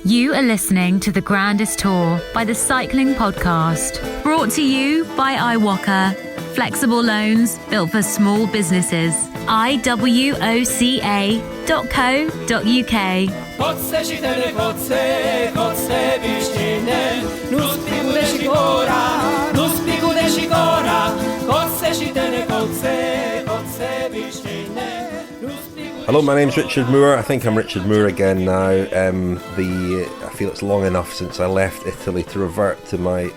You are listening to the Grandest Tour by the Cycling Podcast, brought to you by iWalker. Flexible loans built for small businesses. iwoca.co.uk. Hello, my name's Richard Moore. I think I'm Richard Moore again now. I feel it's long enough since I left Italy to revert to my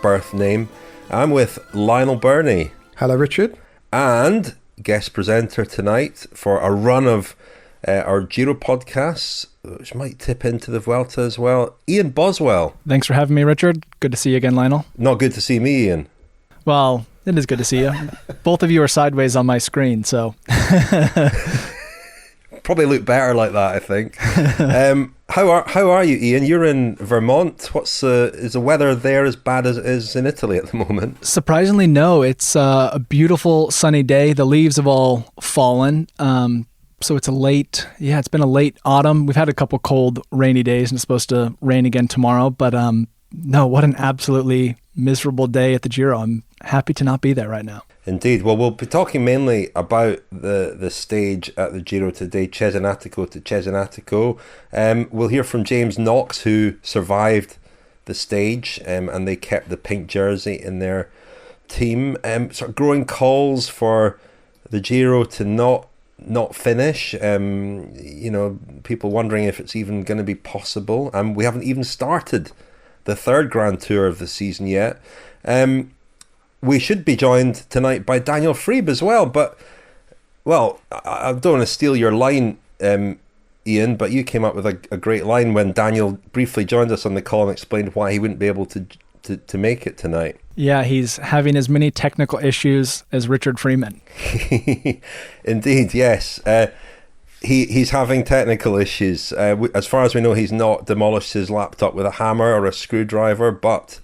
birth name. I'm with Lionel Birnie. Hello, Richard. And guest presenter tonight for a run of our Giro podcasts, which might tip into the Vuelta as well, Ian Boswell. Thanks for having me, Richard. Good to see you again, Lionel. Not good to see me, Ian. Well, it is good to see you. Both of you are sideways on my screen, so... Probably look better like that, I think. How are you, Ian? You're in Vermont. Is the weather there as bad as it is in Italy at the moment? Surprisingly, no. It's a beautiful sunny day. The leaves have all fallen. So it's it's been a late autumn. We've had a couple cold, rainy days, and it's supposed to rain again tomorrow. But no, what an absolutely miserable day at the Giro. I'm happy to not be there right now. Indeed. Well, we'll be talking mainly about the stage at the Giro today, Cesenatico to Cesenatico. We'll hear from James Knox, who survived the stage, and they kept the pink jersey in their team. Sort of growing calls for the Giro to not finish. People wondering if it's even going to be possible. We haven't even started the third Grand Tour of the season yet. We should be joined tonight by Daniel Friebe as well, but, well, I don't want to steal your line, Ian, but you came up with a great line when Daniel briefly joined us on the call and explained why he wouldn't be able to make it tonight. Yeah, he's having as many technical issues as Richard Freeman. Indeed, yes. He's having technical issues. As far as we know, he's not demolished his laptop with a hammer or a screwdriver, but...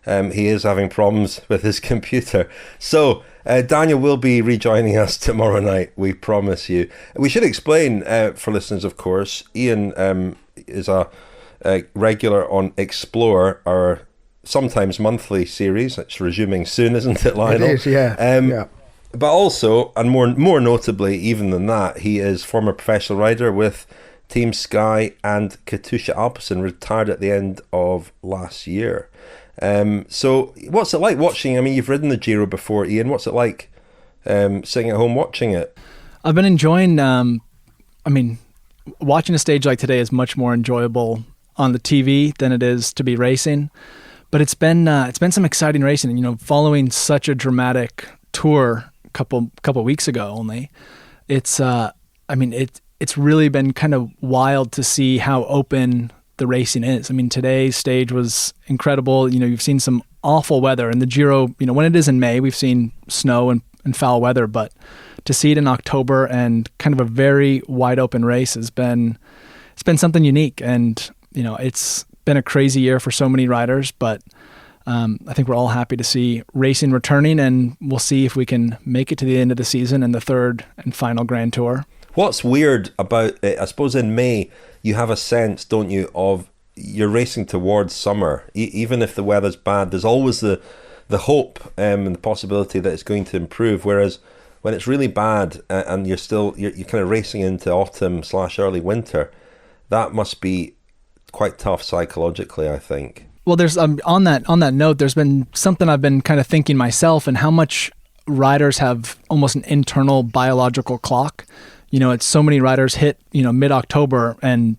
he is having problems with his computer. So Daniel will be rejoining us tomorrow night, we promise you. We should explain for listeners, of course, Ian is a regular on Explore, our sometimes monthly series. It's resuming soon, isn't it, Lionel? It is, yeah. Yeah. But also, and more notably even than that, he is former professional rider with Team Sky and Katusha-Alpecin, retired at the end of last year. So what's it like watching? I mean, you've ridden the Giro before, Ian. What's it like sitting at home watching it? I've been enjoying, watching a stage like today is much more enjoyable on the TV than it is to be racing. But it's been some exciting racing. Following such a dramatic tour a couple weeks ago only, it's really been kind of wild to see how open the racing is. I mean, today's stage was incredible. You've seen some awful weather in the Giro. When it is in May, we've seen snow and foul weather, but to see it in October and kind of a very wide open race it's been something unique. And, it's been a crazy year for so many riders, but I think we're all happy to see racing returning, and we'll see if we can make it to the end of the season and the third and final Grand Tour. What's weird about it, I suppose in May, you have a sense, don't you, of you're racing towards summer. Even if the weather's bad, there's always the hope and the possibility that it's going to improve. Whereas when it's really bad and you're kind of racing into autumn/early winter, that must be quite tough psychologically, I think. Well, there's on that note, there's been something I've been kind of thinking myself, and how much riders have almost an internal biological clock. It's so many riders hit, mid-October, and,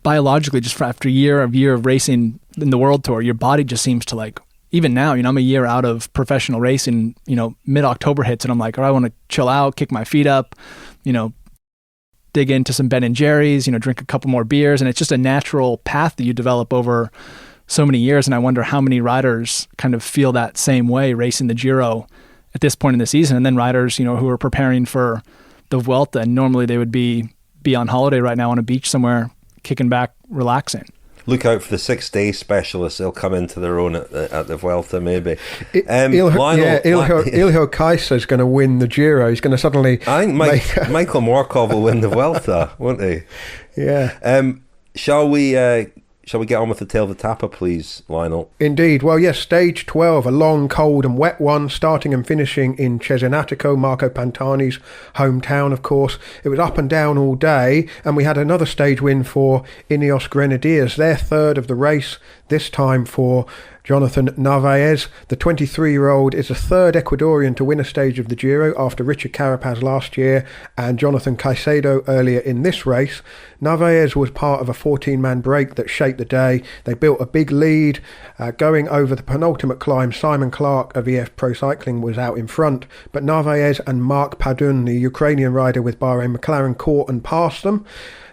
biologically, just after a year of racing in the World Tour, your body just seems to even now, I'm a year out of professional racing, mid-October hits, and I'm like, I want to chill out, kick my feet up, dig into some Ben & Jerry's, drink a couple more beers, and it's just a natural path that you develop over so many years. And I wonder how many riders kind of feel that same way racing the Giro at this point in the season, and then riders, who are preparing for the Vuelta, and normally they would be on holiday right now on a beach somewhere, kicking back, relaxing. Look out for the 6 day specialists. They'll come into their own at the Vuelta, maybe. Ilho Kaiser is going to win the Giro. He's going to suddenly... I think Michael Morkov will win the Vuelta, won't he? Yeah. Shall we get on with the tail of the tapper, please, Lionel? Indeed. Well, yes, stage 12, a long, cold and wet one, starting and finishing in Cesenatico, Marco Pantani's hometown, of course. It was up and down all day, and we had another stage win for Ineos Grenadiers, their third of the race, this time for Jhonatan Narvaez. The 23-year-old is the third Ecuadorian to win a stage of the Giro after Richard Carapaz last year and Jonathan Caicedo earlier in this race. Narvaez was part of a 14-man break that shaped the day. They built a big lead. Going over the penultimate climb, Simon Clark of EF Pro Cycling was out in front, but Narvaez and Mark Padun, the Ukrainian rider with Bahrain McLaren, caught and passed them.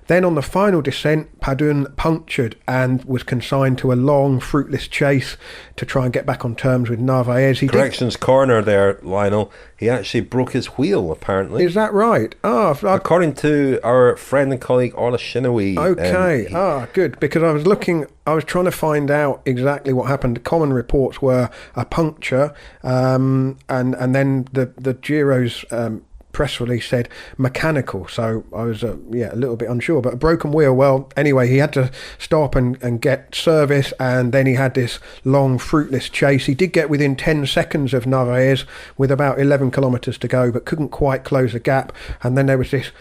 Then on the final descent, Padun punctured and was consigned to a long, fruitless chase to try and get back on terms with Narvaez. Corrections corner there, Lionel. He actually broke his wheel, apparently. Is that right? According to our friend and colleague Orla Shinowi. Okay, good. Because I was trying to find out exactly what happened. The common reports were a puncture, and then the Giro's press release said mechanical, so I was a little bit unsure, but a broken wheel. Well, anyway, he had to stop and get service, and then he had this long fruitless chase. He did get within 10 seconds of Narvaez with about 11 kilometres to go, but couldn't quite close the gap. And then there was this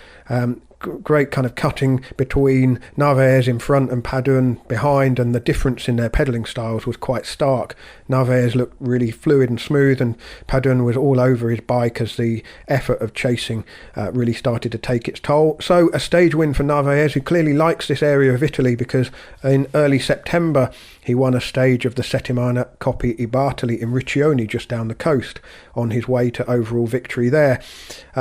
great kind of cutting between Narvaez in front and Padun behind, and the difference in their pedalling styles was quite stark. Narvaez looked really fluid and smooth, and Padun was all over his bike as the effort of chasing really started to take its toll. So a stage win for Narvaez, who clearly likes this area of Italy, because in early September he won a stage of the Settimana Coppi I Bartoli in Riccione, just down the coast, on his way to overall victory there.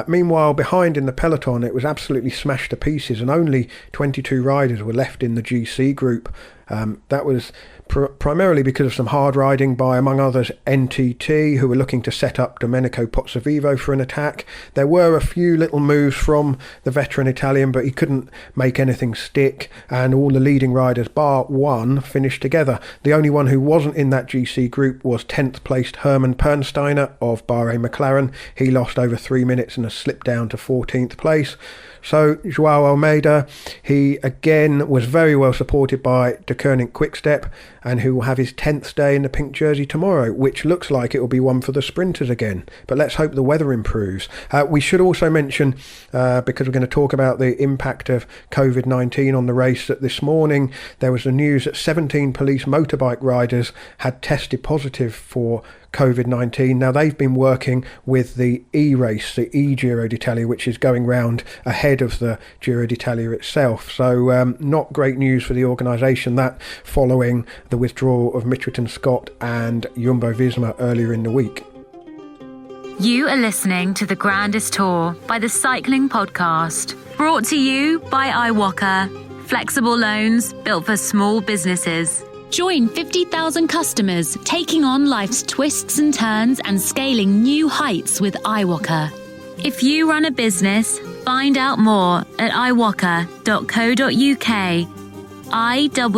Meanwhile, behind in the peloton, it was absolutely smashed to pieces, and only 22 riders were left in the GC group. That was primarily because of some hard riding by, among others, NTT, who were looking to set up Domenico Pozzovivo for an attack. There were a few little moves from the veteran Italian, but he couldn't make anything stick, and all the leading riders, bar one, finished together. The only one who wasn't in that GC group was 10th placed Hermann Pernsteiner of Bahrain McLaren. He lost over 3 minutes and has slipped down to 14th place. So Joao Almeida, he again was very well supported by Deceuninck-Quickstep, and who will have his 10th day in the pink jersey tomorrow, which looks like it will be one for the sprinters again. But let's hope the weather improves. We should also mention, because we're going to talk about the impact of COVID-19 on the race, that this morning there was the news that 17 police motorbike riders had tested positive for COVID-19. Now, they've been working with the E-race, the E-Giro d'Italia, which is going round ahead of the Giro d'Italia itself. So not great news for the organisation, that following the withdrawal of Mitchelton Scott and Jumbo-Visma earlier in the week. You are listening to the Grandest Tour by the Cycling Podcast, brought to you by iWalker, flexible loans built for small businesses. Join 50,000 customers taking on life's twists and turns and scaling new heights with iWalker. If you run a business, find out more at iWalker.co.uk, iwoca.co.uk.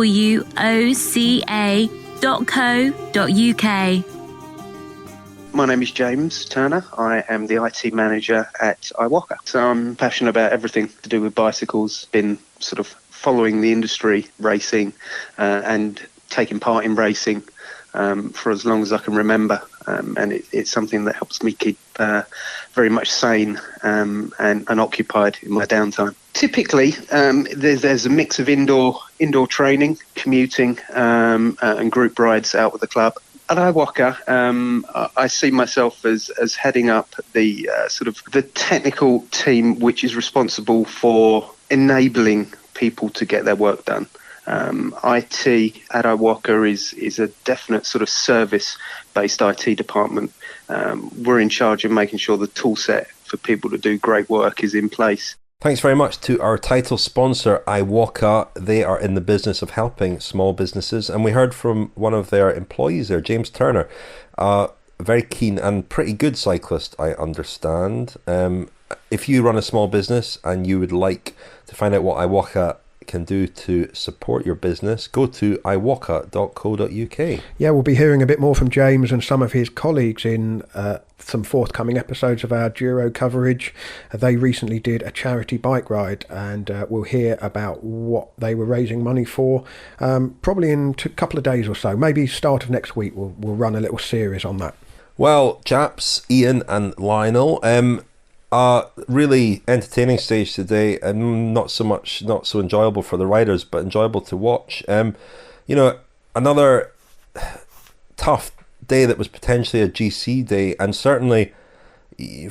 My name is James Turner. I am the IT manager at iWalker. So I'm passionate about everything to do with bicycles, been sort of following the industry, racing, and taking part in racing for as long as I can remember, and it's something that helps me keep very much sane and occupied in my downtime. Typically, there's a mix of indoor training, commuting, and group rides out with the club. At iWalker, I see myself as heading up the sort of the technical team, which is responsible for enabling people to get their work done. IT at iWalker is a definite sort of service-based IT department. We're in charge of making sure the tool set for people to do great work is in place. Thanks very much to our title sponsor, iWalker. They are in the business of helping small businesses, and we heard from one of their employees there, James Turner, a very keen and pretty good cyclist, I understand. If you run a small business and you would like to find out what iWalker can do to support your business, go to iwaka.co.uk. Yeah, we'll be hearing a bit more from James and some of his colleagues in some forthcoming episodes of our Giro coverage. They recently did a charity bike ride, and we'll hear about what they were raising money for probably in a couple of days or so. Maybe start of next week we'll run a little series on that. Well, chaps, Ian and Lionel, really entertaining stage today, and not so enjoyable for the riders, but enjoyable to watch. Another tough day that was potentially a GC day, and certainly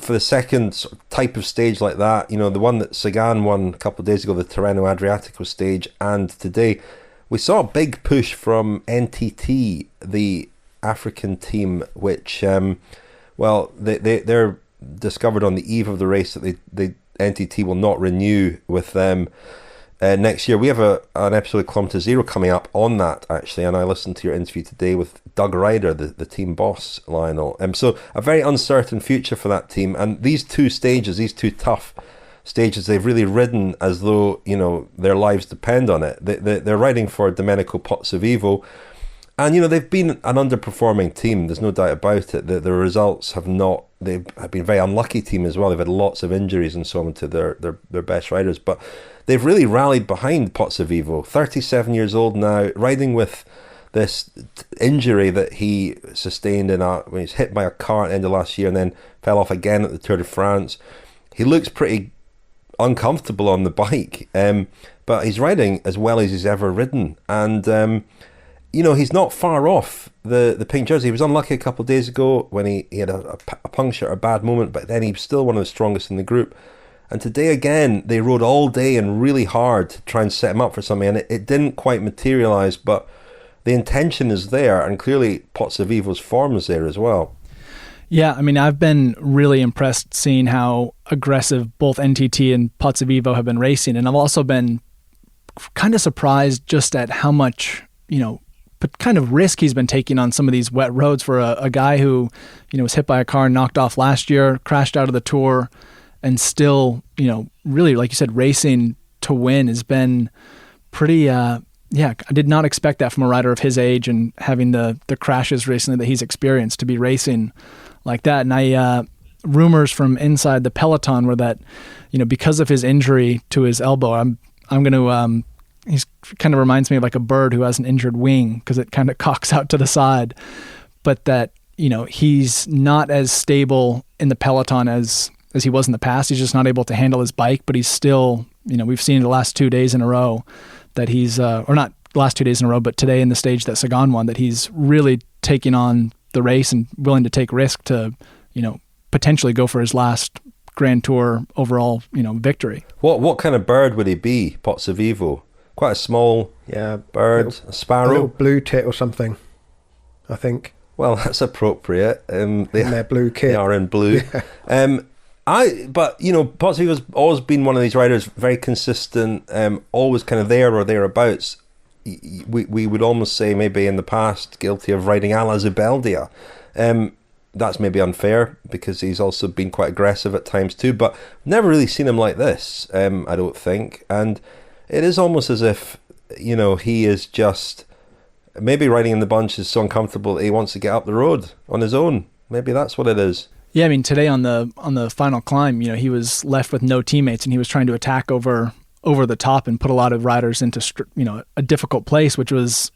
for the second sort of type of stage like that, the one that Sagan won a couple of days ago, the Tirreno Adriatico stage, and today we saw a big push from NTT, the African team, which they're discovered on the eve of the race that the NTT will not renew with them next year. We have an episode of Kilometre Zero coming up on that, actually, and I listened to your interview today with Doug Ryder, the team boss, Lionel. So a very uncertain future for that team, and these two tough stages, they've really ridden as though their lives depend on it. They're riding for Domenico Pozzovivo, and they've been an underperforming team, there's no doubt about it. The results have not, they've been a very unlucky team as well. They've had lots of injuries and so on to their best riders, but they've really rallied behind Pozzovivo, 37 years old now, riding with this injury that he sustained when he was hit by a car at the end of last year and then fell off again at the Tour de France. He looks pretty uncomfortable on the bike, but he's riding as well as he's ever ridden, and he's not far off the pink jersey. He was unlucky a couple of days ago when he had a puncture, a bad moment, but then he was still one of the strongest in the group. And today again, they rode all day and really hard to try and set him up for something, and it didn't quite materialise, but the intention is there, and clearly Pozzovivo's form is there as well. Yeah, I mean, I've been really impressed seeing how aggressive both NTT and Pozzovivo have been racing, and I've also been kind of surprised just at how much, but kind of risk he's been taking on some of these wet roads for a guy who, was hit by a car and knocked off last year, crashed out of the Tour, and still, really, like you said, racing to win has been pretty, I did not expect that from a rider of his age and having the crashes recently that he's experienced to be racing like that. And rumors from inside the peloton were that, because of his injury to his elbow, I'm going to, he's kind of reminds me of like a bird who has an injured wing because it kind of cocks out to the side, but that, he's not as stable in the peloton as he was in the past. He's just not able to handle his bike, but he's still, we've seen the last 2 days in a row that he's, or not the last 2 days in a row, but today in the stage that Sagan won, that he's really taking on the race and willing to take risk to, potentially go for his last Grand Tour overall, victory. What kind of bird would he be, Pozzovivo? Quite a small bird, a sparrow? A little blue tit or something, I think. Well, that's appropriate. In their blue kit. They are in blue. Yeah. But Pozzovivo's always been one of these riders, very consistent, always kind of there or thereabouts. We would almost say maybe in the past guilty of riding a la Zubeldia. That's maybe unfair because he's also been quite aggressive at times too, but never really seen him like this, I don't think. And it is almost as if, he is just maybe riding in the bunch is so uncomfortable that he wants to get up the road on his own. Maybe that's what it is. Yeah, I mean, today on the final climb, he was left with no teammates and he was trying to attack over the top and put a lot of riders into, a difficult place, which was,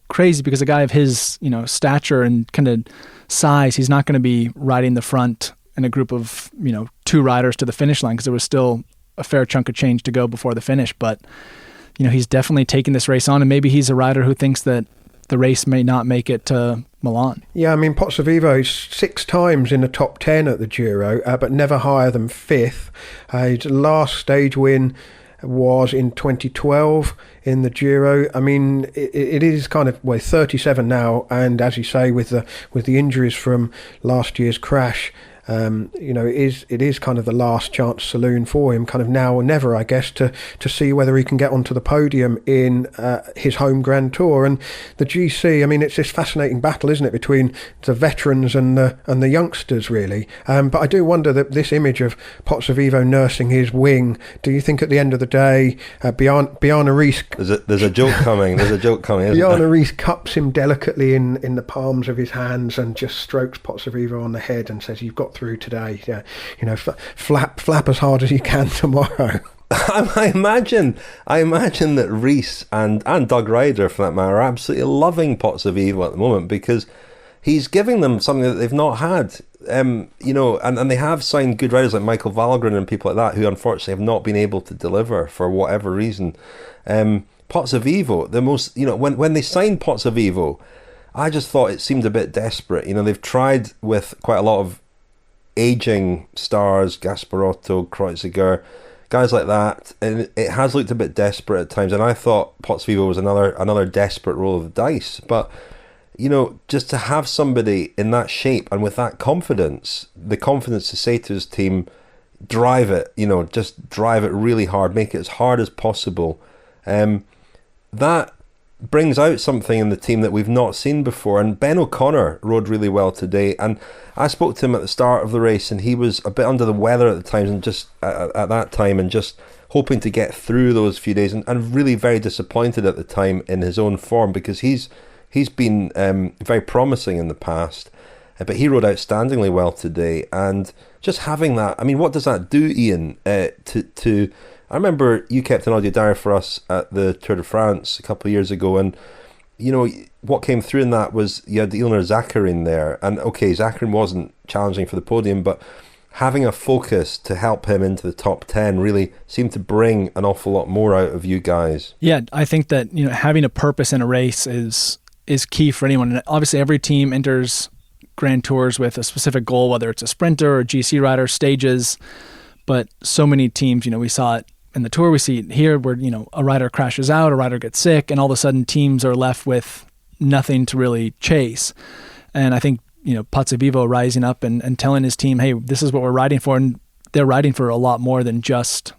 crazy because a guy of his, stature and kind of size, he's not going to be riding the front in a group of, 2 riders to the finish line because there was still a fair chunk of change to go before the finish. But, he's definitely taking this race on, and maybe he's a rider who thinks that the race may not make it to Milan. Yeah, I mean, Pozzovivo's 6 times in the top 10 at the Giro, but never higher than 5th. His last stage win was in 2012 in the Giro. I mean, it is kind of 37 now, and as you say, with the injuries from last year's crash, it is kind of the last chance saloon for him, kind of now or never, I guess, to see whether he can get onto the podium in his home Grand Tour. And the GC, I mean, it's this fascinating battle, isn't it, between the veterans and the youngsters, really. But I do wonder that this image of Pozzovivo nursing his wing, do you think at the end of the day, Bjarne Riis... There's a joke coming. There's a joke coming, isn't Bjarne there? Riis cups him delicately in the palms of his hands and just strokes Pozzovivo on the head and says, "You've got through today. Yeah, flap as hard as you can tomorrow." I imagine that Riis and Doug Ryder, for that matter, are absolutely loving Pozzovivo at the moment, because he's giving them something that they've not had. And they have signed good riders like Michael Valgren and people like that, who unfortunately have not been able to deliver for whatever reason. Pozzovivo, the most, when they signed Pozzovivo, I just thought it seemed a bit desperate. They've tried with quite a lot of aging stars, Gasparotto, Kreuziger, guys like that, and it has looked a bit desperate at times. And I thought Pozzovivo was another desperate roll of the dice. But just to have somebody in that shape and with that confidence, the confidence to say to his team, drive it, just drive it really hard, make it as hard as possible. That brings out something in the team that we've not seen before. And Ben O'Connor rode really well today, and I spoke to him at the start of the race, and he was a bit under the weather at the time, and just at that time, and just hoping to get through those few days, and really very disappointed at the time in his own form, because he's been very promising in the past, but he rode outstandingly well today. And just having that, I mean, what does that do, Ian, to I remember you kept an audio diary for us at the Tour de France a couple of years ago, and what came through in that was you had Ilnur Zakarin there, and okay, Zakarin wasn't challenging for the podium, but having a focus to help him into the top 10 really seemed to bring an awful lot more out of you guys. Yeah, I think that having a purpose in a race is key for anyone, and obviously every team enters Grand Tours with a specific goal, whether it's a sprinter or GC rider, stages. But so many teams, we saw it in the Tour, we see it here, where a rider crashes out, a rider gets sick, and all of a sudden teams are left with nothing to really chase. And I think Pozzovivo rising up and telling his team, hey, this is what we're riding for, and they're riding for a lot more than just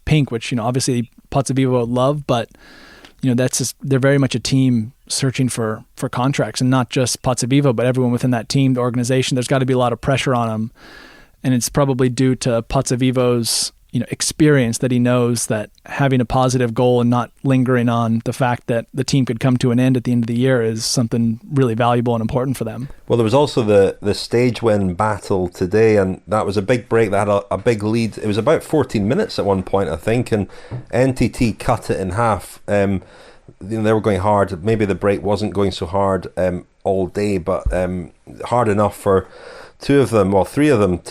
pink, which obviously Pozzovivo would love, but that's just, they're very much a team searching for contracts, and not just Pozzovivo, but everyone within that team, the organization. There's got to be a lot of pressure on them, and it's probably due to Pozzovivo's experience, that he knows that having a positive goal and not lingering on the fact that the team could come to an end at the end of the year is something really valuable and important for them. Well, there was also the stage win battle today, and that was a big break that had a big lead. It was about 14 minutes at one point, I think, and NTT cut it in half. They were going hard. Maybe the break wasn't going so hard all day, but hard enough for three of them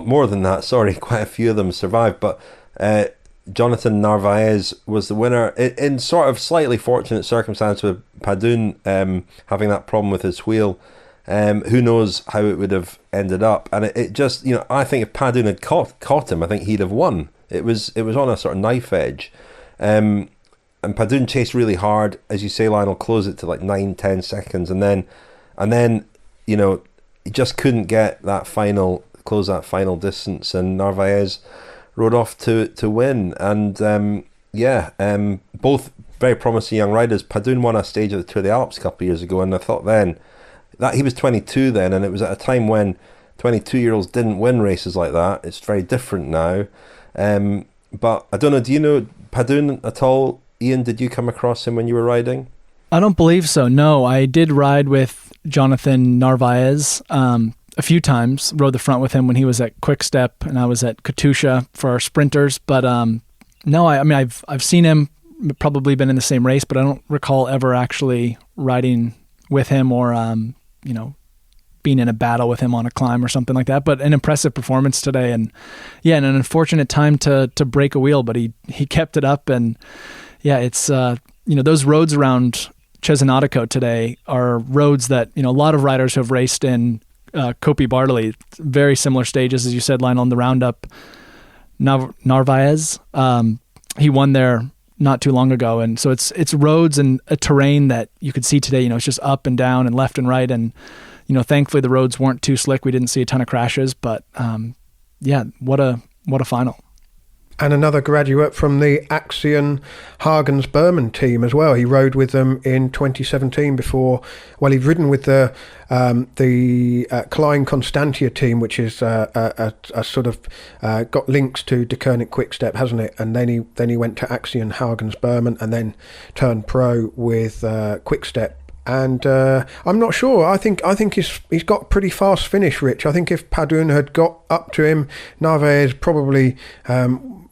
more than that, sorry, quite a few of them survived. But Jhonatan Narvaez was the winner in sort of slightly fortunate circumstance, with Padun having that problem with his wheel. Who knows how it would have ended up. And it just, I think if Padun had caught him, I think he'd have won. It was on a sort of knife edge. And Padun chased really hard, as you say, Lionel, closed it to like 9-10 seconds, and then he just couldn't get close that final distance, and Narvaez rode off to win. And both very promising young riders. Padun won a stage of the Tour de Alps a couple of years ago, and I thought then that he was 22 then, and it was at a time when 22-year-olds didn't win races like that. It's very different now. But I don't know, do you know Padun at all? Ian, did you come across him when you were riding? I don't believe so, no. I did ride with Jhonatan Narvaez a few times, rode the front with him when he was at Quickstep, and I was at Katusha for our sprinters. But no, I've seen him, probably been in the same race, but I don't recall ever actually riding with him or being in a battle with him on a climb or something like that. But an impressive performance today, and an unfortunate time to break a wheel, but he kept it up. And it's those roads around Cesenatico today are roads that a lot of riders who have raced in Coppi Bartoli, very similar stages, as you said, Lionel, on the roundup. Narvaez, he won there not too long ago, and so it's roads and a terrain that you could see today. It's just up and down and left and right, and thankfully the roads weren't too slick. We didn't see a ton of crashes, but what a final. And another graduate from the Axeon Hagens Berman team as well. He rode with them in 2017 before. Well, he'd ridden with the Klein Constantia team, which is a sort of got links to Deceuninck-Quickstep, hasn't it? And then he went to Axeon Hagens Berman and then turned pro with Quickstep. And I'm not sure. I think he's got a pretty fast finish, Rich. I think if Padun had got up to him, Narvaez probably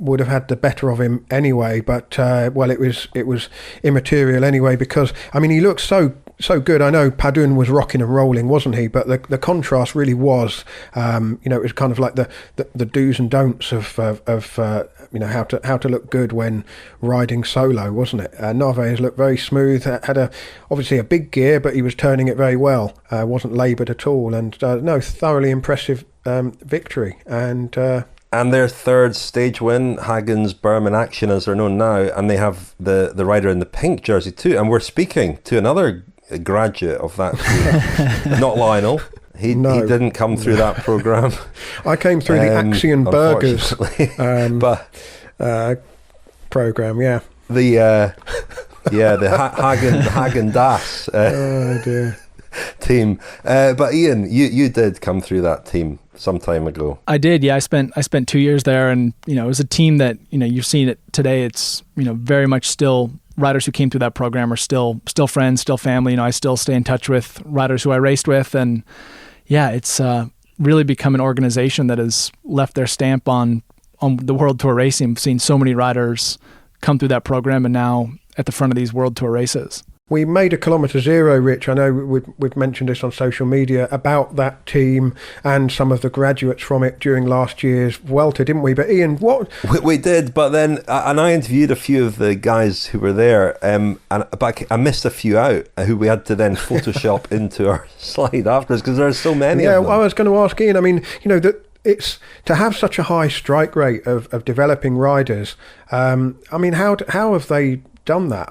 would have had the better of him anyway. But it was immaterial anyway, because he looked so good. I know Padun was rocking and rolling, wasn't he? But the contrast really was, it was kind of like the do's and don'ts of how to look good when riding solo, wasn't it? Narvaez looked very smooth. Had obviously a big gear, but he was turning it very well. Wasn't laboured at all, and thoroughly impressive victory. And their third stage win, Hagens Berman Axeon as they're known now, and they have the rider in the pink jersey too. And we're speaking to another graduate of that team, not Lionel. He didn't come through that programme. I came through the Axeon Burgers programme, yeah. The Hagen Das team. But Ian, you did come through that team some time ago. I did, yeah. I spent 2 years there, and it was a team that you've seen it today. It's very much still riders who came through that program are still friends, still family. I still stay in touch with riders who I raced with, and yeah, it's really become an organization that has left their stamp on the World Tour racing. I've seen so many riders come through that program and now at the front of these World Tour races. We made a Kilometre Zero, Rich. I know we've mentioned this on social media about that team and some of the graduates from it during last year's Vuelta, didn't we? But Ian, what? We did, but then I interviewed a few of the guys who were there, but I missed a few out who we had to then Photoshop into our slide afterwards because there are so many of them. Yeah, I was going to ask Ian, that it's to have such a high strike rate of developing riders. How have they done that?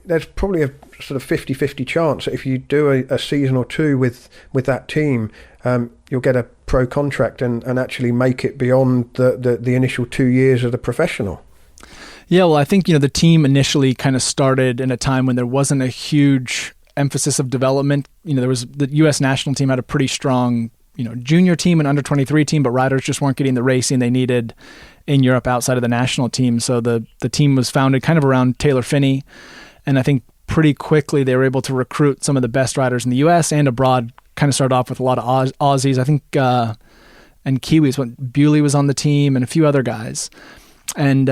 There's probably a sort of 50-50 chance that if you do a season or two with that team, you'll get a pro contract and actually make it beyond the initial 2 years of the professional. Yeah, well, I think the team initially kind of started in a time when there wasn't a huge emphasis of development. There was the U.S. national team had a pretty strong junior team and under 23 team, but riders just weren't getting the racing they needed in Europe outside of the national team. So the team was founded kind of around Taylor Phinney, and I think pretty quickly they were able to recruit some of the best riders in the US and abroad. Kind of started off with a lot of Aussies, I think, and Kiwis. Bewley was on the team and a few other guys. And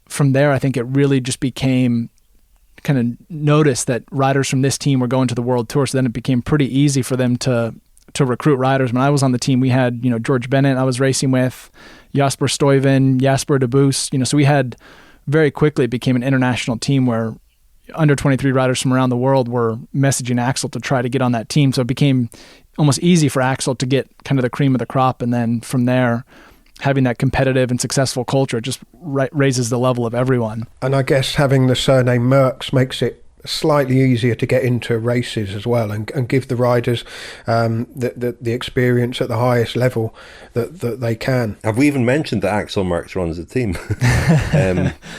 from there, I think it really just became kind of noticed that riders from this team were going to the World Tour. So then it became pretty easy for them to recruit riders. When I was on the team, we had, George Bennett I was racing with, Jasper Stuyven, Jasper de Boos. So we had very quickly, it became an international team where under 23 riders from around the world were messaging Axel to try to get on that team. So it became almost easy for Axel to get kind of the cream of the crop. And then from there, having that competitive and successful culture just raises the level of everyone. And I guess having the surname Merckx makes it slightly easier to get into races as well, and give the riders the experience at the highest level that they can. Have we even mentioned that Axel Merckx runs the team?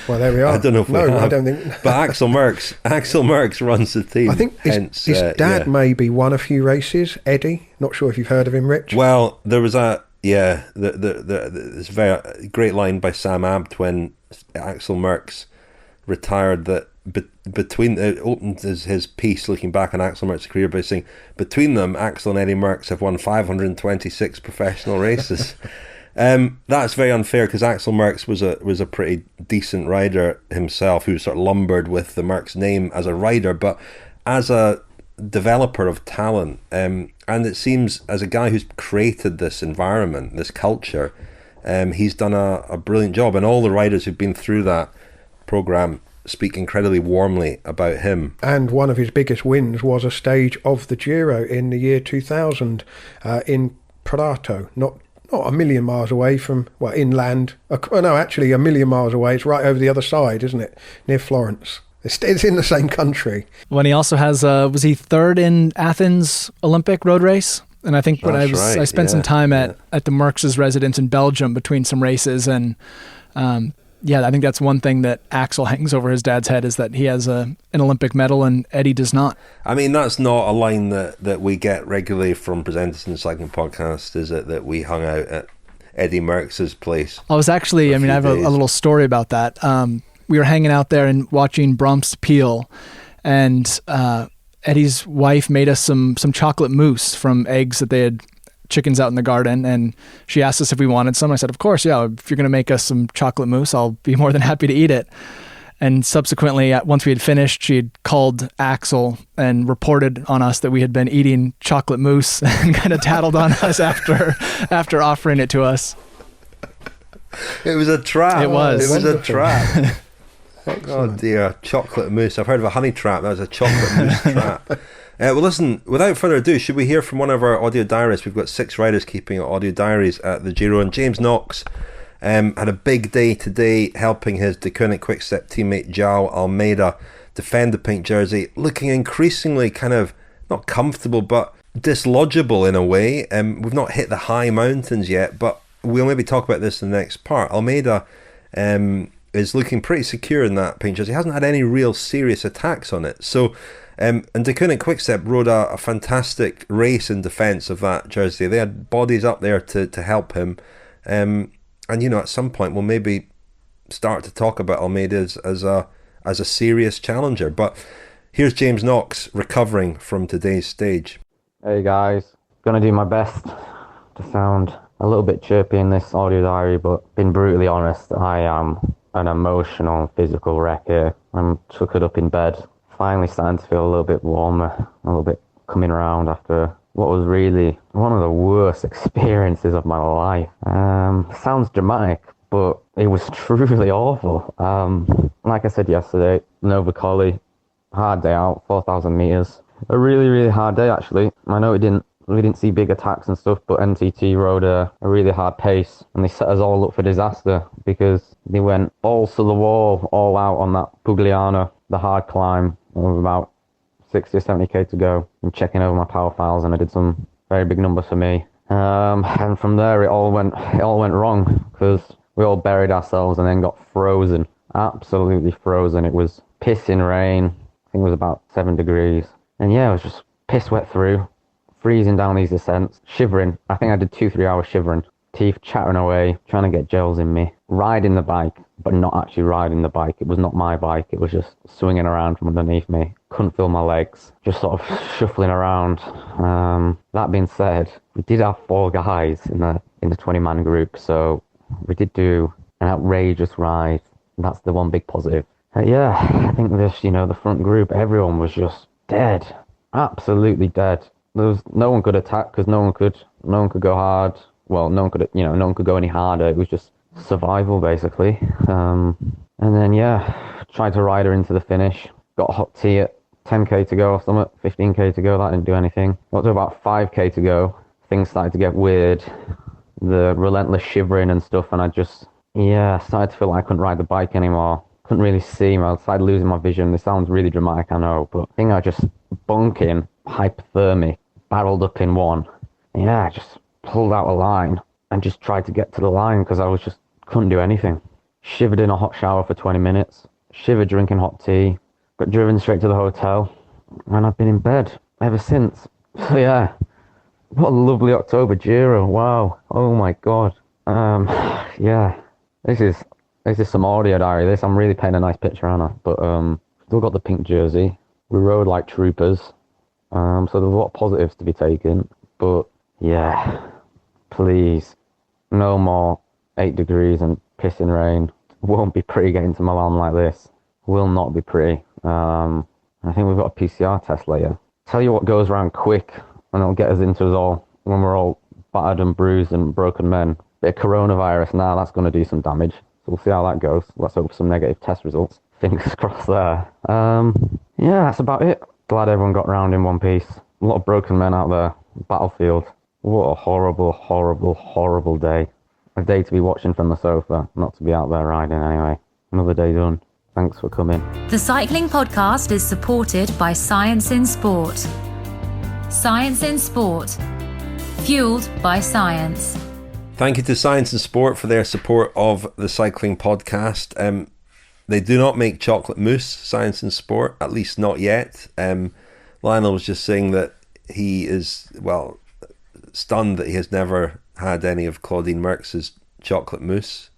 Well, there we are. I don't know if we have. I don't think. But Axel Merckx runs the team. I think his dad maybe won a few races. Eddie, not sure if you've heard of him, Rich. Well, there was this very great line by Sam Abt when Axel Merckx retired that between it opened his piece looking back on Axel Merckx's career by saying, between them, Axel and Eddie Merckx have won 526 professional races. That's very unfair because Axel Merckx was a pretty decent rider himself, who sort of lumbered with the Merckx name as a rider, but as a developer of talent, and it seems as a guy who's created this environment, this culture, he's done a brilliant job, and all the riders who've been through that program speak incredibly warmly about him. And one of his biggest wins was a stage of the Giro in the year 2000 in Prato, not a million miles away from, inland. No, actually a million miles away. It's right over the other side, isn't it? Near Florence. It's in the same country. When he also has, was he third in Athens Olympic road race? And I think when I spent some time at the Merckx's residence in Belgium between some races, and I think that's one thing that Axel hangs over his dad's head, is that he has an Olympic medal and Eddie does not. I mean, that's not a line that we get regularly from presenters in the cycling podcast, is it? That we hung out at Eddie Merckx's place. I was actually, I have a little story about that. We were hanging out there and watching Brumps peel, and Eddie's wife made us some chocolate mousse from eggs that they had chickens out in the garden, and she asked us if we wanted some. I said, of course, yeah, if you're going to make us some chocolate mousse, I'll be more than happy to eat it. And subsequently, once we had finished, she had called Axel and reported on us that we had been eating chocolate mousse and kind of tattled on us after offering it to us. It was a trap. It was a trap. Oh dear, chocolate mousse. I've heard of a honey trap. That was a chocolate mousse trap. Well, listen, without further ado, should we hear from one of our audio diarists? We've got 6 riders keeping audio diaries at the Giro, and James Knox had a big day today, helping his Deceuninck-Quickstep teammate Joao Almeida defend the pink jersey, looking increasingly kind of not comfortable but dislodgeable in a way. We've not hit the high mountains yet, but we'll maybe talk about this in the next part. Almeida is looking pretty secure in that pink jersey. He hasn't had any real serious attacks on it. So, and Deceuninck-Quickstep rode a fantastic race in defence of that jersey. They had bodies up there to help him. And, at some point we'll maybe start to talk about Almeida as a serious challenger. But here's James Knox recovering from today's stage. Hey guys, gonna do my best to sound a little bit chirpy in this audio diary, but being brutally honest, I am an emotional and physical wreck here. I'm tuckered up in bed, finally starting to feel a little bit warmer, a little bit coming around after what was really one of the worst experiences of my life. Sounds dramatic, but it was truly awful. Like I said yesterday, Nova Collie, hard day out, 4,000 meters. A really, really hard day actually. I know we didn't see big attacks and stuff, but NTT rode a really hard pace, and they set us all up for disaster because they went balls to the wall, all out on that Pugliana, the hard climb, with about 60 or 70k to go. I'm checking over my power files, and I did some very big numbers for me. And from there, it all went wrong because we all buried ourselves and then got frozen, absolutely frozen. It was pissing rain. I think it was about 7 degrees, and yeah, it was just piss wet through. Freezing down these ascents, shivering. I think I did 2-3 hours shivering. Teeth chattering away, trying to get gels in me. Riding the bike, but not actually riding the bike. It was not my bike. It was just swinging around from underneath me. Couldn't feel my legs. Just sort of shuffling around. That being said, we did have 4 guys in the 20-man group, so we did do an outrageous ride. That's the one big positive. I think this, the front group, everyone was just dead. Absolutely dead. There was no one could attack because no one could go hard. Well, no one could go any harder. It was just survival basically. And then tried to ride her into the finish. Got a hot tea at 10k to go or something, 15k to go. That didn't do anything. Got to about 5k to go. Things started to get weird. The relentless shivering and stuff, and I just started to feel like I couldn't ride the bike anymore. Couldn't really see. I started losing my vision. This sounds really dramatic, I know, but I think I just bunking hypothermia. Barreled up in one. I just pulled out a line and just tried to get to the line because I couldn't do anything. Shivered in a hot shower for 20 minutes. Shivered drinking hot tea. Got driven straight to the hotel. And I've been in bed ever since. So what a lovely October Giro. Wow. Oh my God. This is some audio diary. I'm really painting a nice picture, aren't I? But still got the pink jersey. We rode like troopers. So there's a lot of positives to be taken, but please, no more 8 degrees and pissing rain. Won't be pretty getting to Milan like this. Will not be pretty. I think we've got a PCR test later. Tell you what goes around quick, and it'll get us into us all when we're all battered and bruised and broken men. Bit of coronavirus now, that's going to do some damage. So we'll see how that goes. Let's hope for some negative test results. Fingers crossed there. That's about it. Glad everyone got round in one piece. A lot of broken men out there. Battlefield. What a horrible, horrible, horrible day. A day to be watching from the sofa, not to be out there riding anyway. Another day done. Thanks for coming. The Cycling Podcast is supported by Science in Sport. Science in Sport. Fueled by science. Thank you to Science in Sport for their support of the Cycling Podcast. They do not make chocolate mousse, Science in Sport, at least not yet. Lionel was just saying that he is, well, stunned that he has never had any of Claudine Merckx's chocolate mousse.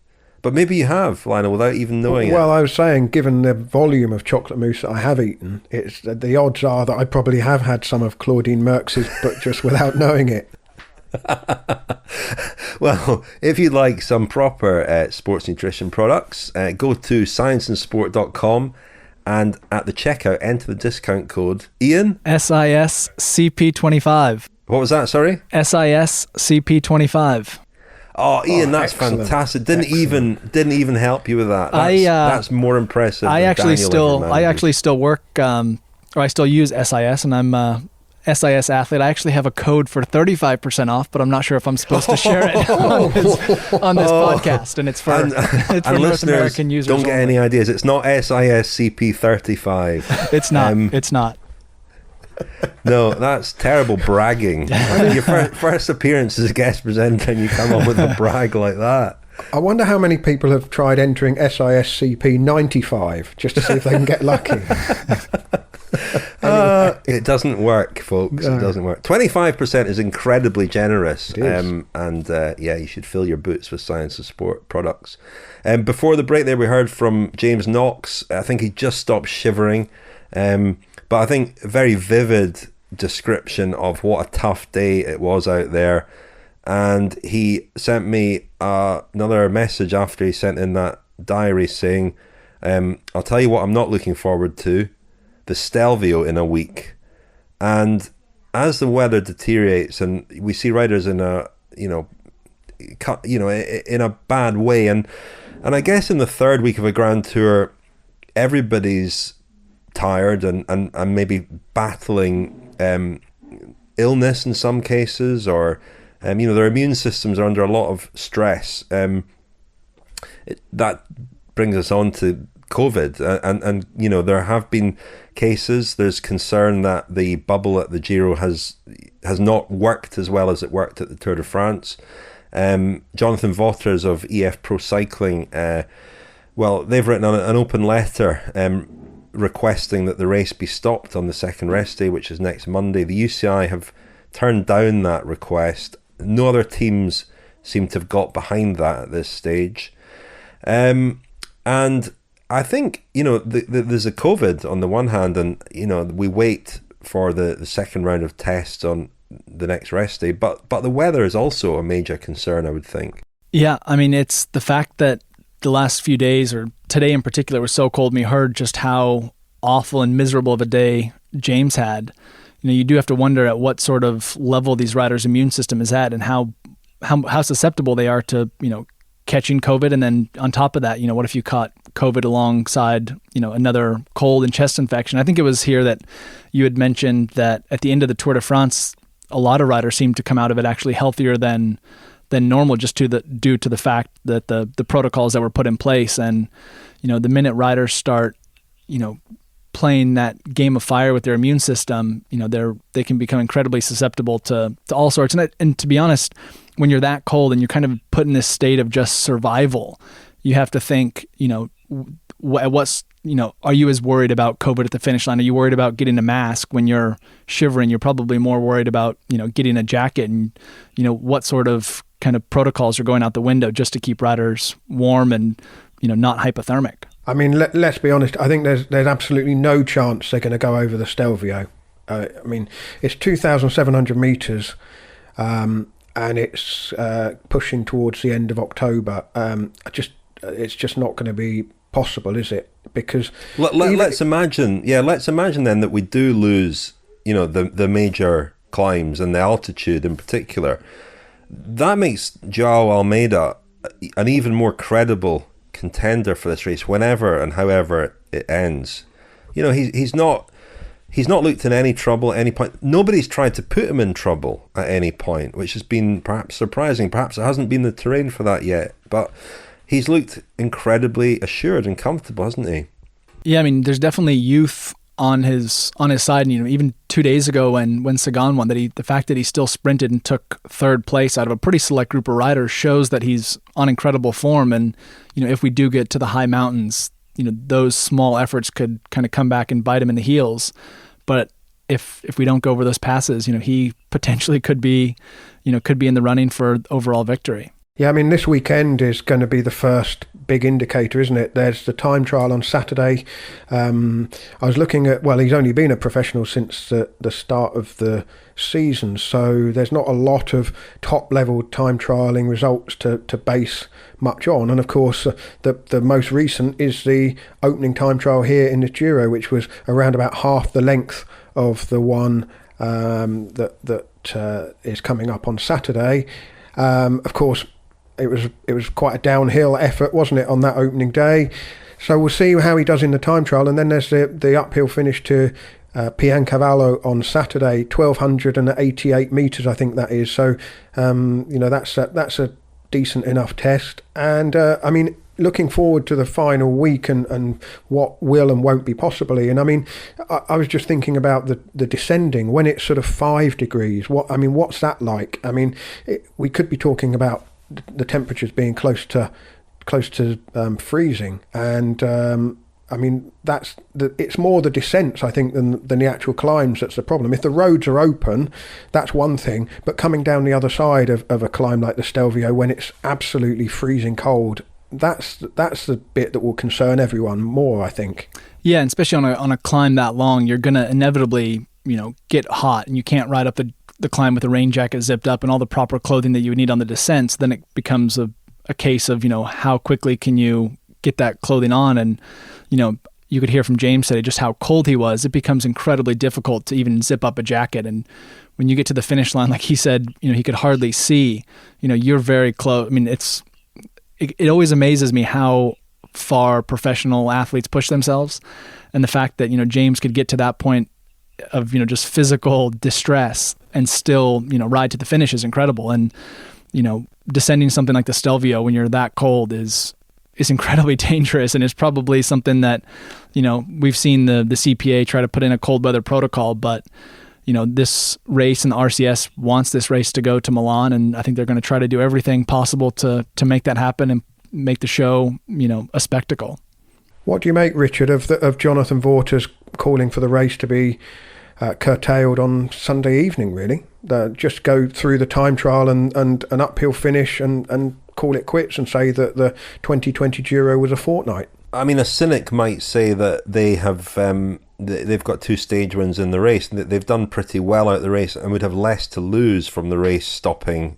But maybe you have, Lionel, without even knowing it. Well, I was saying, given the volume of chocolate mousse that I have eaten, it's the odds are that I probably have had some of Claudine Merckx's, but just without knowing it. Well, if you'd like some proper sports nutrition products, go to scienceinsport.com and at the checkout enter the discount code Ian SISCP25. What was that? Sorry, SISCP25. Oh, Ian, that's excellent. Fantastic. Didn't even help you with that. That's more impressive. I actually still work, or I still use SIS, and I'm a SIS athlete. I actually have a code for 35% off, but I'm not sure if I'm supposed to share it on this podcast. And it's for North American users. Don't get any ideas. It's not SISCP35. It's not. It's not. No, that's terrible bragging. Your first appearance as a guest presenter and you come on with a brag like that. I wonder how many people have tried entering SISCP95 just to see if they can get lucky. It doesn't work, folks. It doesn't work. 25% is incredibly generous. It is. You should fill your boots with Science of Sport products. Before the break there, we heard from James Knox. I think he just stopped shivering. But I think a very vivid description of what a tough day it was out there. And he sent me another message after he sent in that diary saying, I'll tell you what I'm not looking forward to, the Stelvio in a week. And as the weather deteriorates and we see riders in a bad way, and I guess in the third week of a Grand Tour, everybody's tired and maybe battling illness in some cases, or their immune systems are under a lot of stress. That brings us on to COVID, and there have been cases. There's concern that the bubble at the Giro has not worked as well as it worked at the Tour de France. Jonathan Vaughters of EF Pro Cycling, they've written an open letter requesting that the race be stopped on the second rest day, which is next Monday. The UCI have turned down that request. No other teams seem to have got behind that at this stage. And I think, there's a COVID on the one hand, and, we wait for the second round of tests on the next rest day. But the weather is also a major concern, I would think. Yeah, I mean, it's the fact that the last few days, or today in particular, was so cold. We heard just how awful and miserable of a day James had. You do have to wonder at what sort of level these riders' immune system is at, and how susceptible they are to, catching COVID. And then on top of that, what if you caught COVID alongside, another cold and chest infection? I think it was here that you had mentioned that at the end of the Tour de France, a lot of riders seemed to come out of it actually healthier than normal, just due to the fact that the protocols that were put in place. And the minute riders start playing that game of fire with their immune system, they can become incredibly susceptible to all sorts. And to be honest, when you're that cold and you're kind of put in this state of just survival, you have to think, are you as worried about COVID at the finish line? Are you worried about getting a mask when you're shivering? You're probably more worried about, getting a jacket, and, what sort of kind of protocols are going out the window just to keep riders warm and, not hypothermic. I mean, let's be honest. I think there's absolutely no chance they're going to go over the Stelvio. I mean, it's 2,700 metres, and it's pushing towards the end of October. It's just not going to be possible, is it? Because let's imagine then that we do lose, the major climbs and the altitude in particular. That makes Joao Almeida an even more credible contender for this race whenever and however it ends. He's not looked in any trouble at any point. Nobody's tried to put him in trouble at any point, which has been perhaps surprising. Perhaps it hasn't been the terrain for that yet, but he's looked incredibly assured and comfortable, hasn't he? Yeah, I mean, there's definitely youth on his side. You know, even 2 days ago when Sagan won, the fact that he still sprinted and took third place out of a pretty select group of riders shows that he's on incredible form. And, you know, if we do get to the high mountains, you know, those small efforts could kind of come back and bite him in the heels. But if we don't go over those passes, you know, he potentially could be in the running for overall victory. Yeah, I mean, this weekend is going to be the first big indicator, isn't it? There's the time trial on Saturday. I was looking at, well, he's only been a professional since the start of the season, so there's not a lot of top-level time trialling results to base much on. And, of course, the most recent is the opening time trial here in the Giro, which was around about half the length of the one that is coming up on Saturday. Of course, it was quite a downhill effort, wasn't it, on that opening day? So we'll see how he does in the time trial, and then there's the uphill finish to Piancavallo on Saturday, 1,288 metres, I think that is. So you know, that's a decent enough test, and I mean, looking forward to the final week and what will and won't be possibly. And I mean, I was just thinking about the descending when it's sort of 5 degrees. What's that like? I mean, we could be talking about the temperatures being close to freezing, and I mean, it's more the descents, I think, than the actual climbs that's the problem. If the roads are open, that's one thing, but coming down the other side of a climb like the Stelvio when it's absolutely freezing cold, that's the bit that will concern everyone more, I think. Yeah, and especially on a climb that long, you're going to inevitably, you know, get hot, and you can't ride up the climb with a rain jacket zipped up and all the proper clothing that you would need on the descents. Then it becomes a case of, you know, how quickly can you get that clothing on. And, you know, you could hear from James today just how cold he was. It becomes incredibly difficult to even zip up a jacket. And when you get to the finish line, like he said, you know, he could hardly see, you know, you're very close. I mean, it always amazes me how far professional athletes push themselves. And the fact that, you know, James could get to that point of, you know, just physical distress and still, you know, ride to the finish is incredible. And, you know, descending something like the Stelvio when you're that cold is incredibly dangerous, and it's probably something that, you know, we've seen the CPA try to put in a cold weather protocol, but, you know, this race and the RCS wants this race to go to Milan, and I think they're going to try to do everything possible to make that happen and make the show, you know, a spectacle. What do you make, Richard, of Jonathan Vaughters calling for the race to be curtailed on Sunday evening, really? Just go through the time trial and an uphill finish and call it quits and say that the 2020 Giro was a fortnight? I mean, a cynic might say that they've got 2 stage wins in the race, and that they've done pretty well out of the race and would have less to lose from the race stopping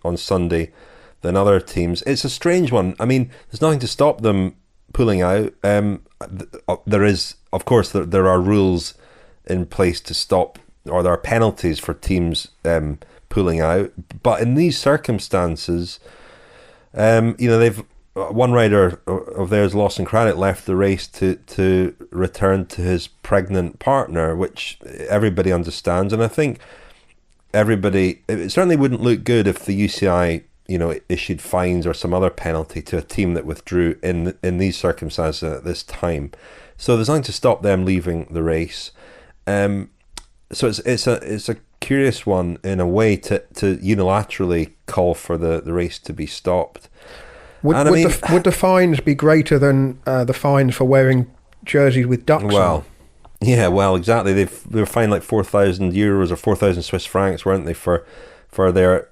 on Sunday than other teams. It's a strange one. I mean, there's nothing to stop them pulling out. There is, of course, there are rules in place to stop, or there are penalties for teams pulling out. But in these circumstances, you know, one rider of theirs, Lawson Craddock, left the race to return to his pregnant partner, which everybody understands. And I think it certainly wouldn't look good if the UCI, you know, issued fines or some other penalty to a team that withdrew in these circumstances at this time. So there's nothing to stop them leaving the race. So it's a curious one in a way to unilaterally call for the race to be stopped. Would the fines be greater than the fines for wearing jerseys with ducks on? Yeah, well, exactly. They were fined like €4,000 or 4,000 Swiss francs, weren't they, for their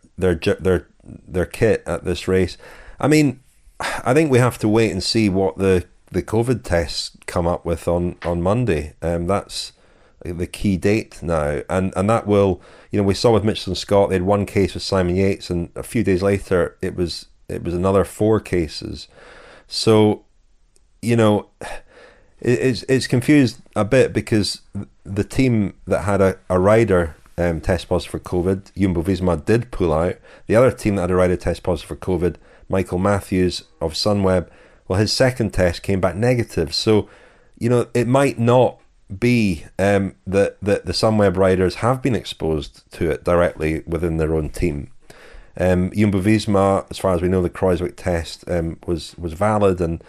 kit at this race? I mean, I think we have to wait and see what the COVID tests come up with on Monday. That's the key date now, and that will, you know, we saw with Mitchell and Scott, they had 1 case with Simon Yates, and a few days later it was another 4 cases. So, you know, it's confused a bit because the team that had a rider test positive for COVID, Jumbo-Visma, did pull out. The other team that had a rider test positive for COVID, Michael Matthews of Sunweb, well, his second test came back negative. So, you know, it might not be that the Sunweb riders have been exposed to it directly within their own team. Jumbo-Visma, as far as we know, the Kreuzvik test was valid, and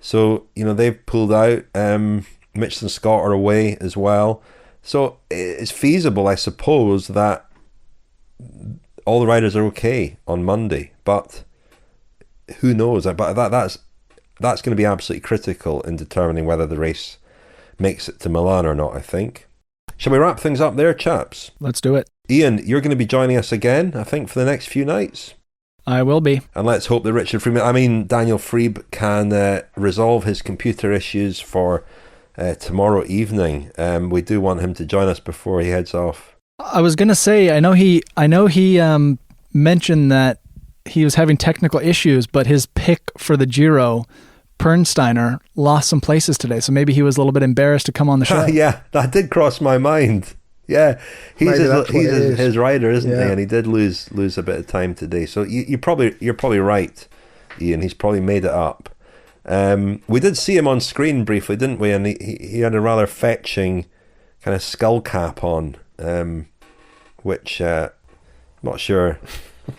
So, they've pulled out. Mitchell and Scott are away as well. So it's feasible, I suppose, that all the riders are okay on Monday. But who knows? But that's going to be absolutely critical in determining whether the race makes it to Milan or not, I think. Shall we wrap things up there, chaps? Let's do it. Ian, you're going to be joining us again, I think, for the next few nights. I will be. And let's hope that Daniel Freeb can resolve his computer issues for tomorrow evening. We do want him to join us before he heads off. I was going to say, I know he mentioned that he was having technical issues, but his pick for the Giro, Pernsteiner, lost some places today, so maybe he was a little bit embarrassed to come on the show. Yeah, that did cross my mind. Yeah, he's his rider, isn't he? And he did lose a bit of time today. So you're probably right, Ian. He's probably made it up. We did see him on screen briefly, didn't we? And he had a rather fetching kind of skull cap on, which I'm not sure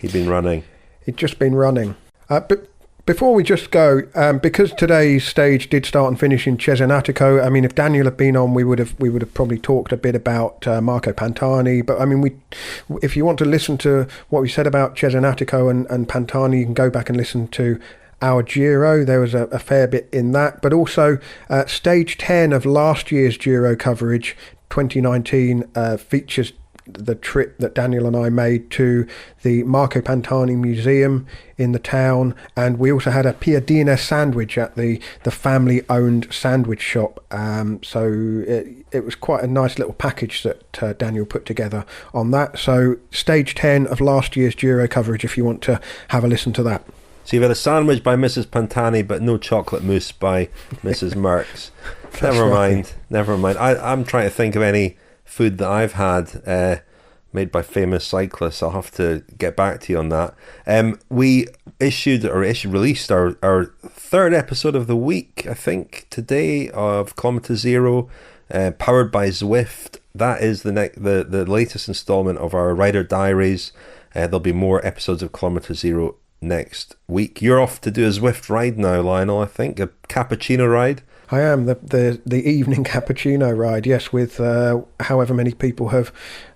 he'd been running. He'd just been running. But before we just go, because today's stage did start and finish in Cesenatico, if Daniel had been on, we would have probably talked a bit about Marco Pantani. But if you want to listen to what we said about Cesenatico and Pantani, you can go back and listen to our Giro. There was a fair bit in that. But also, stage 10 of last year's Giro coverage, 2019, features the trip that Daniel and I made to the Marco Pantani Museum in the town, and we also had a piadina sandwich at the family-owned sandwich shop. So it was quite a nice little package that Daniel put together on that. So stage 10 of last year's Giro coverage, if you want to have a listen to that. So you've had a sandwich by Mrs. Pantani, but no chocolate mousse by Mrs. Merckx. Never mind. I'm trying to think of any food that I've had made by famous cyclists. I'll have to get back to you on that. We released our third episode of the week, I think, today, of Kilometre Zero, powered by Zwift. That is the latest installment of our Rider Diaries. There'll be more episodes of Kilometre Zero next week. You're off to do a Zwift ride now, Lionel, I think, a cappuccino ride. I am, the evening cappuccino ride, yes, with however many people have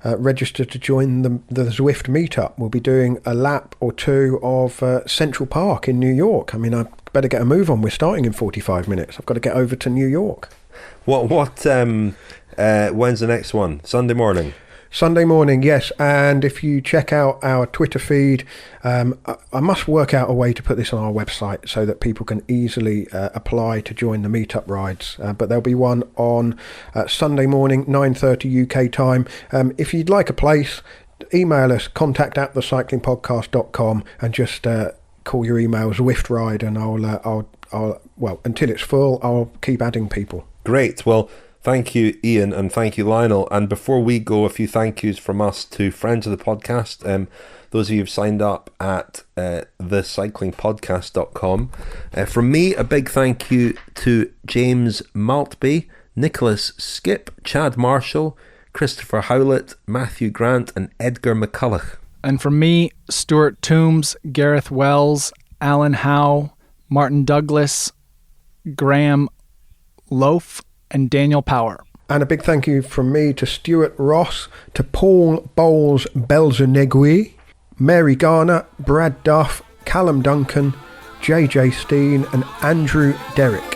registered to join the Zwift meetup. We'll be doing a lap or two of Central Park in New York. I better get a move on. We're starting in 45 minutes. I've got to get over to New York. When's the next one? Sunday morning? Sunday morning, yes. And if you check out our Twitter feed, I must work out a way to put this on our website so that people can easily apply to join the meetup rides. But there'll be one on Sunday morning, 9:30 UK time. If you'd like a place, email us, contact@thecyclingpodcast.com, and just call your email Zwift Ride, and I'll until it's full, I'll keep adding people. Great. Well, thank you, Ian, and thank you, Lionel. And before we go, a few thank yous from us to friends of the podcast. Those of you who've signed up at thecyclingpodcast.com. From me, a big thank you to James Maltby, Nicholas Skip, Chad Marshall, Christopher Howlett, Matthew Grant, and Edgar McCulloch. And from me, Stuart Toombs, Gareth Wells, Alan Howe, Martin Douglas, Graham Loaf, and Daniel Power. And a big thank you from me to Stuart Ross, to Paul Bowles-Belzanegui, Mary Garner, Brad Duff, Callum Duncan, JJ Steen, and Andrew Derrick.